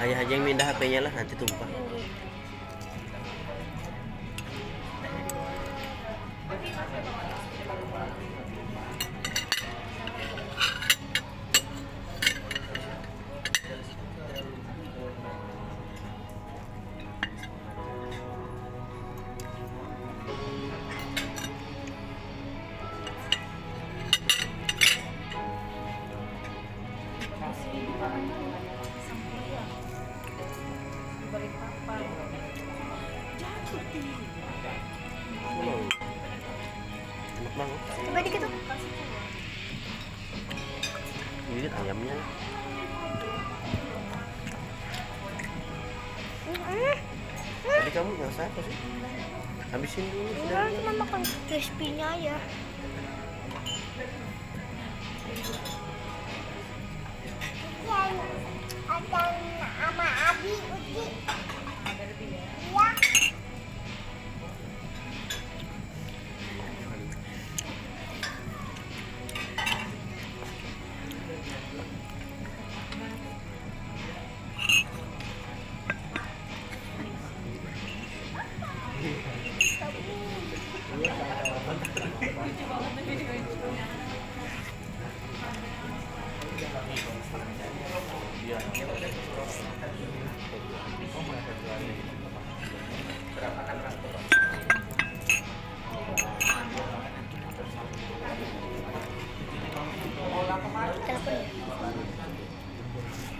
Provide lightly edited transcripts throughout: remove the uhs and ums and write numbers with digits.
Ayah aja yang mindah HP-nya lah, nanti tumpah. Enak banget. Coba dikit tuh. Lihat ayamnya. Tadi kamu nggak apa sih? Habisin dulu. Enggak, cuma makan crispy-nya aja. Ada sama Abi Uci. Iya. Telepon.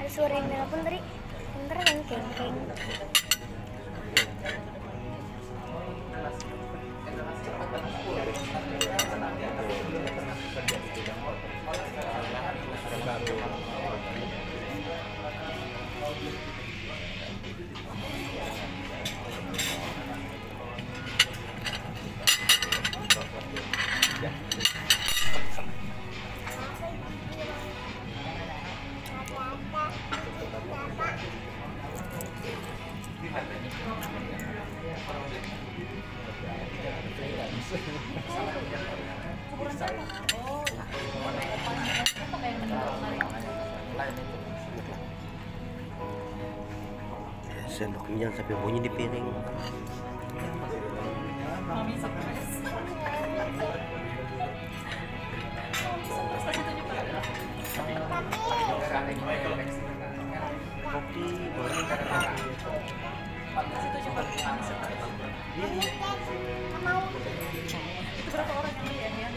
Ada suara yang telepon tadi. Bentar yang keng-keng. Sendoknya jangan sampai bunyi di piring. Kopi boleh. Itu berapa orang yang lihat ya?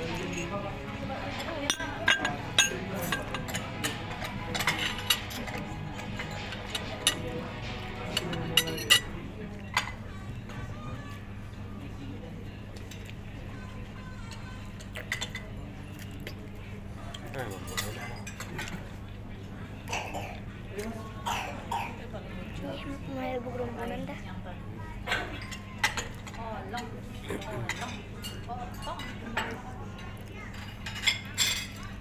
Mulai berumpunan dah.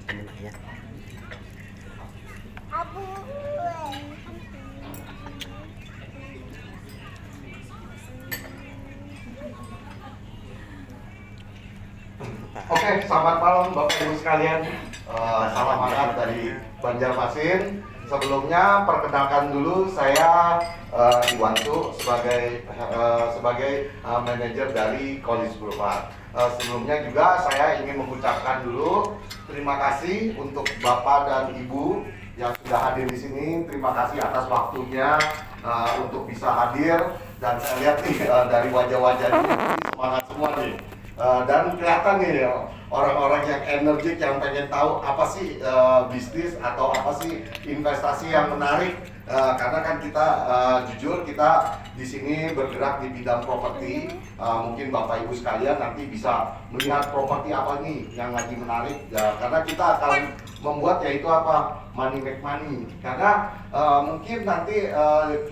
Temen ya. Abu. Oke, selamat malam Bapak Ibu sekalian. Salam hangat dari Banjarmasin. Sebelumnya perkenalkan dulu saya Iwanto sebagai manajer dari College Boulevard. Sebelumnya juga saya ingin mengucapkan dulu terima kasih untuk Bapak dan Ibu yang sudah hadir di sini. Terima kasih atas waktunya untuk bisa hadir, dan saya lihat nih dari wajah-wajah ini semangat semua nih. Dan kelihatan nih orang-orang yang energik, yang pengen tahu apa sih bisnis atau apa sih investasi yang menarik. Karena kan kita jujur kita di sini bergerak di bidang properti. Mungkin Bapak Ibu sekalian nanti bisa melihat properti apa nih yang lagi menarik. Karena kita akan membuat yaitu apa, money make money. Karena mungkin nanti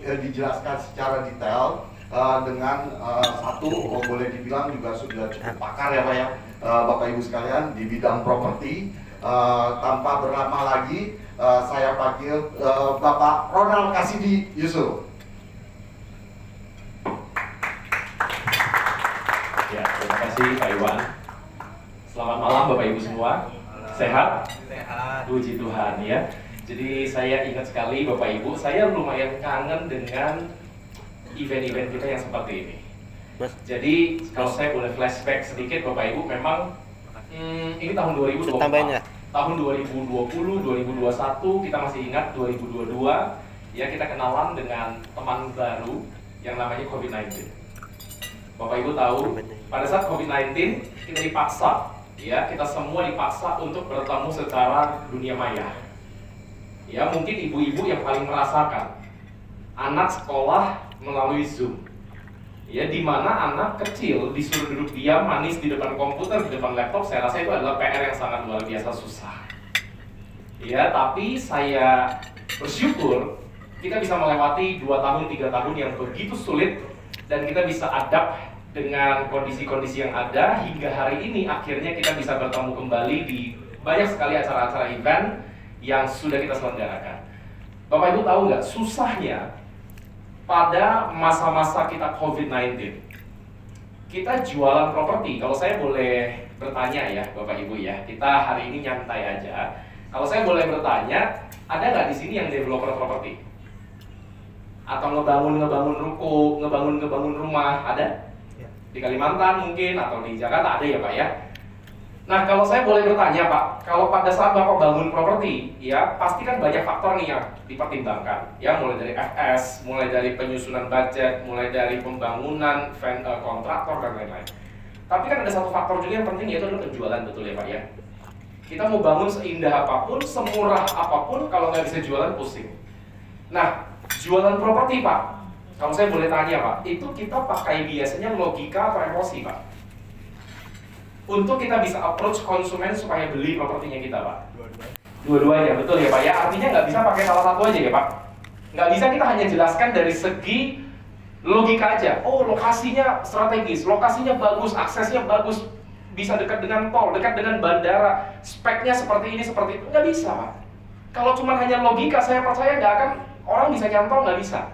dijelaskan secara detail. Dengan satu boleh dibilang juga sudah cukup pakar ya Pak ya, Bapak Ibu sekalian di bidang properti. Tanpa berlama lagi saya panggil Bapak Ronald Kasidi Yusuf. Ya, terima kasih Pak Iwan. Selamat malam Bapak Ibu semua. Sehat? Sehat. Puji Tuhan ya. Jadi saya ingat sekali Bapak Ibu, saya lumayan kangen dengan event-event kita yang seperti ini. Mas. Jadi kalau saya boleh flashback sedikit Bapak Ibu, memang ini tahun 2024. Tambahin ya? Tahun 2020, 2021, kita masih ingat 2022, ya kita kenalan dengan teman baru yang namanya COVID-19. Bapak Ibu tahu, pada saat COVID-19 kita dipaksa, ya kita semua dipaksa untuk bertemu secara dunia maya. Ya mungkin ibu-ibu yang paling merasakan anak sekolah melalui Zoom. Ya di mana anak kecil disuruh duduk diam manis di depan komputer, di depan laptop, saya rasa itu adalah PR yang sangat luar biasa susah. Ya tapi saya bersyukur kita bisa melewati 2 tahun, 3 tahun yang begitu sulit dan kita bisa adapt dengan kondisi-kondisi yang ada hingga hari ini akhirnya kita bisa bertemu kembali di banyak sekali acara-acara event yang sudah kita selenggarakan. Bapak Ibu tahu nggak susahnya pada masa-masa kita COVID-19 kita jualan properti. Kalau saya boleh bertanya ya Bapak Ibu ya, kita hari ini nyantai aja. Kalau saya boleh bertanya, ada nggak di sini yang developer properti? Atau ngebangun ruko, ngebangun rumah, ada? Di Kalimantan mungkin, atau di Jakarta ada ya Pak ya? Nah kalau saya boleh bertanya Pak, kalau pada saat Bapak bangun properti, ya pasti kan banyak faktor nih yang dipertimbangkan. Ya mulai dari FS, mulai dari penyusunan budget, mulai dari pembangunan, kontraktor dan lain-lain. Tapi kan ada satu faktor juga yang penting yaitu adalah penjualan, betul ya Pak ya? Kita mau bangun seindah apapun, semurah apapun, kalau nggak bisa jualan pusing. Nah jualan properti Pak, kalau saya boleh tanya Pak, itu kita pakai biasanya logika atau emosi Pak? Untuk kita bisa approach konsumen supaya beli propertinya kita Pak? Dua-duanya, betul ya Pak ya? Artinya nggak bisa pakai salah satu aja ya Pak? Nggak bisa kita hanya jelaskan dari segi logika aja. Oh lokasinya strategis, lokasinya bagus, aksesnya bagus, bisa dekat dengan tol, dekat dengan bandara, speknya seperti ini, seperti itu. Nggak bisa Pak. Kalau cuma hanya logika, saya percaya nggak akan orang bisa nyantol, nggak bisa.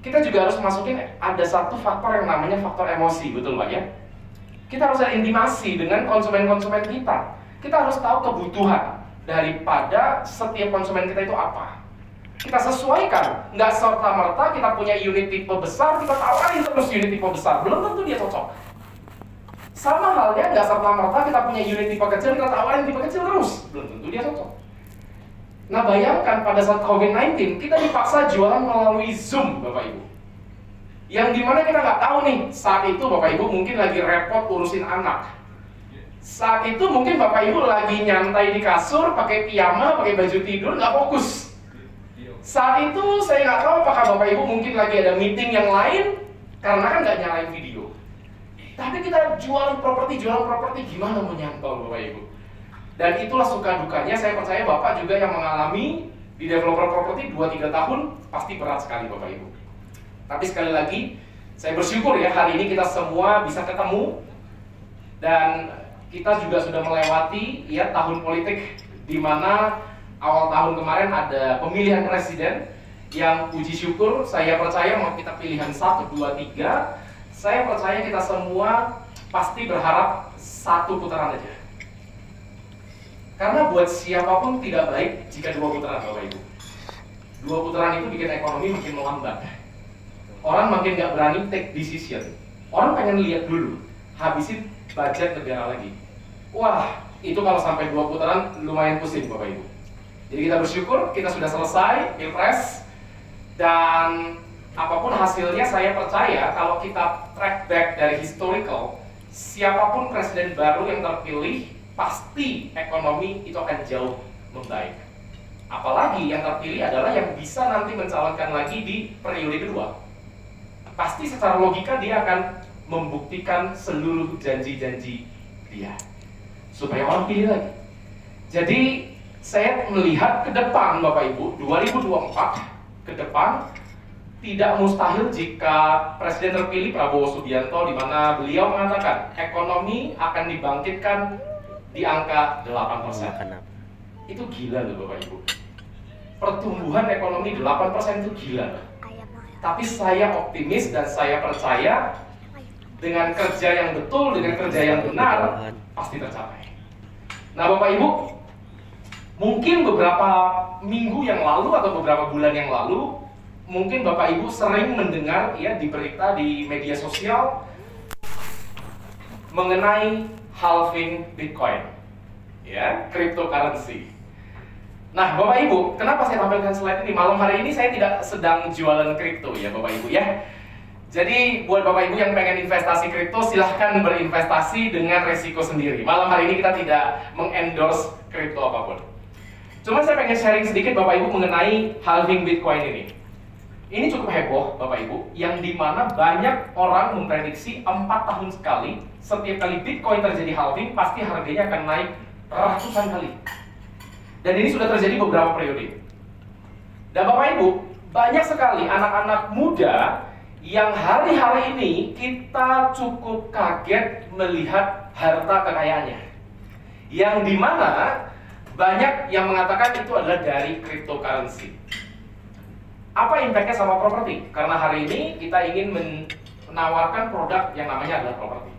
Kita juga harus masukin ada satu faktor yang namanya faktor emosi, betul Pak ya? Kita harus ada intimasi dengan konsumen-konsumen kita. Kita harus tahu kebutuhan daripada setiap konsumen kita itu apa. Kita sesuaikan, nggak serta-merta kita punya unit tipe besar, kita tawarin terus unit tipe besar, belum tentu dia cocok. Sama halnya, nggak serta-merta kita punya unit tipe kecil, kita tawarin tipe kecil terus, belum tentu dia cocok. Nah bayangkan pada saat COVID-19, kita dipaksa jualan melalui Zoom Bapak Ibu. Yang dimana kita nggak tahu nih, saat itu Bapak Ibu mungkin lagi repot urusin anak. Saat itu mungkin Bapak Ibu lagi nyantai di kasur, pakai piyama, pakai baju tidur, nggak fokus. Saat itu saya nggak tahu apakah Bapak Ibu mungkin lagi ada meeting yang lain, karena kan nggak nyalain video. Tapi kita jualan properti gimana mau nyantol Bapak Ibu? Dan itulah suka dukanya, saya percaya Bapak juga yang mengalami di developer properti 2-3 tahun, pasti berat sekali Bapak Ibu. Tapi sekali lagi, saya bersyukur ya hari ini kita semua bisa ketemu dan kita juga sudah melewati ya tahun politik di mana awal tahun kemarin ada pemilihan presiden yang puji syukur saya percaya mau kita pilihan 1, 2, 3, saya percaya kita semua pasti berharap 1 putaran aja. Karena buat siapapun tidak baik jika 2 putaran Bapak Ibu. 2 putaran itu bikin ekonomi makin melambat. Orang makin nggak berani take decision. Orang pengen lihat dulu, habisin budget negara lagi. Wah, itu kalau sampai 2 putaran lumayan pusing Bapak Ibu. Jadi kita bersyukur kita sudah selesai Pilpres dan apapun hasilnya saya percaya kalau kita track back dari historical, siapapun presiden baru yang terpilih pasti ekonomi itu akan jauh membaik. Apalagi yang terpilih adalah yang bisa nanti mencalonkan lagi di periode kedua. Pasti secara logika dia akan membuktikan seluruh janji-janji dia supaya orang pilih lagi. Jadi saya melihat ke depan Bapak Ibu 2024 ke depan tidak mustahil jika presiden terpilih Prabowo Subianto di mana beliau mengatakan ekonomi akan dibangkitkan di angka 8%. Itu gila loh Bapak Ibu. Pertumbuhan ekonomi 8% itu gila loh. Tapi saya optimis dan saya percaya dengan kerja yang betul, dengan kerja yang benar, pasti tercapai. Nah Bapak Ibu, Mungkin beberapa minggu yang lalu atau beberapa bulan yang lalu, mungkin Bapak Ibu sering mendengar ya di berita di media sosial mengenai halving Bitcoin, ya, cryptocurrency. Nah, Bapak Ibu, kenapa saya tampilkan slide ini? Malam hari ini saya tidak sedang jualan kripto ya Bapak Ibu ya. Jadi buat Bapak Ibu yang pengen investasi kripto, silahkan berinvestasi dengan resiko sendiri. Malam hari ini kita tidak mengendorse kripto apapun. Cuma saya pengen sharing sedikit Bapak Ibu mengenai halving Bitcoin ini. Ini cukup heboh Bapak Ibu, yang dimana banyak orang memprediksi 4 tahun sekali, setiap kali Bitcoin terjadi halving, pasti harganya akan naik ratusan kali. Dan ini sudah terjadi beberapa periode. Dan Bapak Ibu, banyak sekali anak-anak muda yang hari-hari ini kita cukup kaget melihat harta kekayaannya. Yang dimana banyak yang mengatakan itu adalah dari cryptocurrency. Apa impactnya sama properti? Karena hari ini kita ingin menawarkan produk yang namanya adalah properti.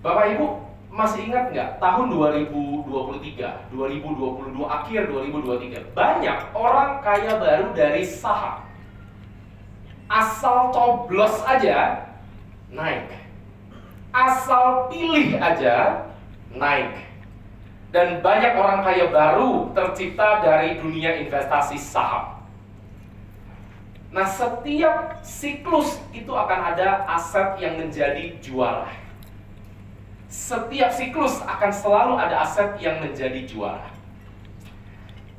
Bapak Ibu masih ingat nggak tahun 2023, 2022 akhir 2023 banyak orang kaya baru dari saham. Asal coblos aja naik, asal pilih aja naik. Dan banyak orang kaya baru tercipta dari dunia investasi saham. Nah, setiap siklus itu akan ada aset yang menjadi juara. Setiap siklus akan selalu ada aset yang menjadi juara.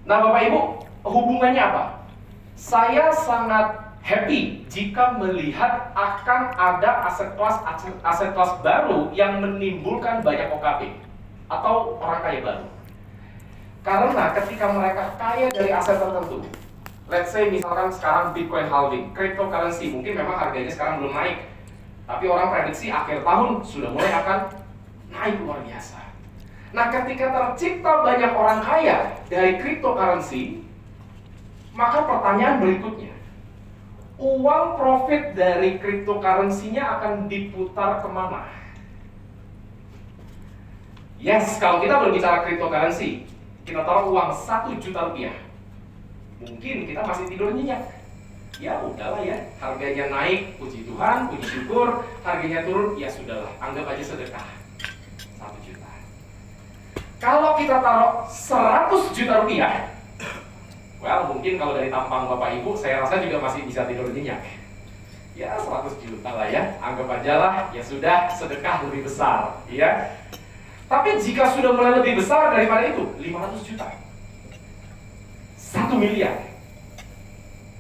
Nah, Bapak Ibu, hubungannya apa? Saya sangat happy jika melihat akan ada aset kelas baru yang menimbulkan banyak OKB atau orang kaya baru. Karena ketika mereka kaya dari aset tertentu, let's say misalkan sekarang Bitcoin halving, cryptocurrency mungkin memang harganya sekarang belum naik, tapi orang prediksi akhir tahun sudah mulai akan naik luar biasa. Nah, ketika tercipta banyak orang kaya dari cryptocurrency, maka pertanyaan berikutnya, uang profit dari cryptocurrency-nya akan diputar kemana? Yes, kalau kita berbicara cryptocurrency, kita taruh uang 1 juta rupiah. Mungkin kita masih tidur nyenyak. Ya udahlah ya, harganya naik, puji Tuhan, puji syukur. Harganya turun, ya sudahlah, anggap aja sedekah 1 juta. Kalau kita taruh 100 juta rupiah, well, mungkin kalau dari tampang Bapak Ibu, saya rasa juga masih bisa tidur nyenyak. Ya 100 juta lah ya, anggap aja lah, ya sudah, sedekah lebih besar, ya. Tapi jika sudah mulai lebih besar daripada itu, 500 juta, 1 miliar,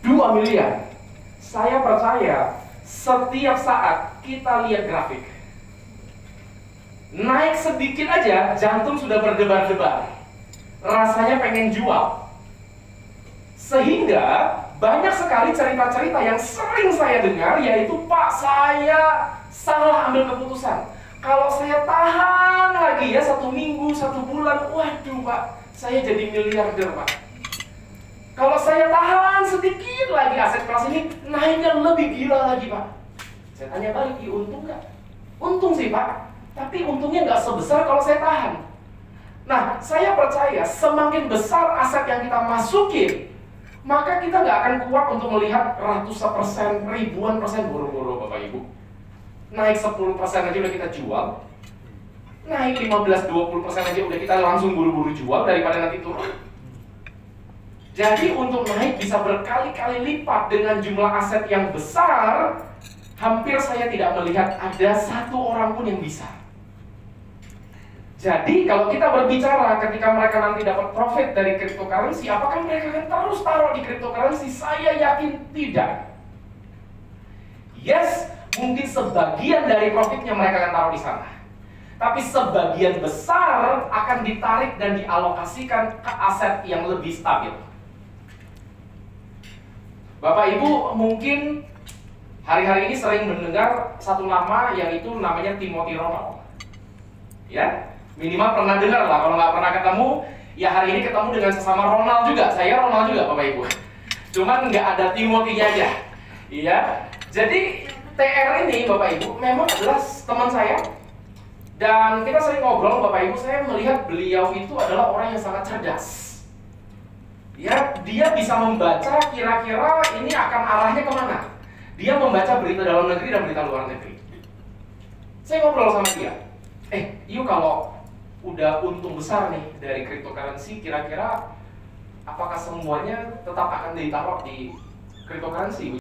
2 miliar, saya percaya setiap saat kita lihat grafik, naik sedikit aja, jantung sudah berdebar-debar, rasanya pengen jual. Sehingga banyak sekali cerita-cerita yang sering saya dengar, yaitu, Pak, saya salah ambil keputusan. Kalau saya tahan lagi ya 1 minggu, 1 bulan, waduh Pak, saya jadi miliarder Pak. Kalau saya tahan sedikit lagi aset kelas ini, naiknya lebih gila lagi Pak. Saya tanya balik, untung nggak? Untung sih Pak, tapi untungnya nggak sebesar kalau saya tahan. Nah, saya percaya semakin besar aset yang kita masukin, maka kita nggak akan kuat untuk melihat ratusan persen, ribuan persen buru-buru Bapak Ibu. Naik 10% aja udah kita jual, naik 15-20% aja udah kita langsung buru-buru jual daripada nanti turun. Jadi untuk naik bisa berkali-kali lipat dengan jumlah aset yang besar, hampir saya tidak melihat ada 1 orang pun yang bisa. Jadi kalau kita berbicara ketika mereka nanti dapat profit dari cryptocurrency, apakah mereka akan terus taruh di cryptocurrency? Saya yakin tidak. Yes, mungkin sebagian dari profitnya mereka akan taruh di sana. Tapi sebagian besar akan ditarik dan dialokasikan ke aset yang lebih stabil. Bapak Ibu mungkin hari-hari ini sering mendengar satu nama, yaitu namanya Timothy Ronald. Ya, minimal pernah dengar lah. Kalau nggak pernah ketemu, ya hari ini ketemu dengan sesama Ronald juga. Saya Ronald juga Bapak Ibu. Cuman nggak ada Timothy-nya aja. Iya. Jadi TR ini Bapak Ibu memang adalah teman saya. Dan kita sering ngobrol Bapak Ibu, saya melihat beliau itu adalah orang yang sangat cerdas. Ya, dia bisa membaca kira-kira ini akan arahnya kemana. Dia membaca berita dalam negeri dan berita luar negeri. Saya ngobrol sama dia. Yuk kalau udah untung besar nih dari cryptocurrency, kira-kira apakah semuanya tetap akan ditaruh di cryptocurrency?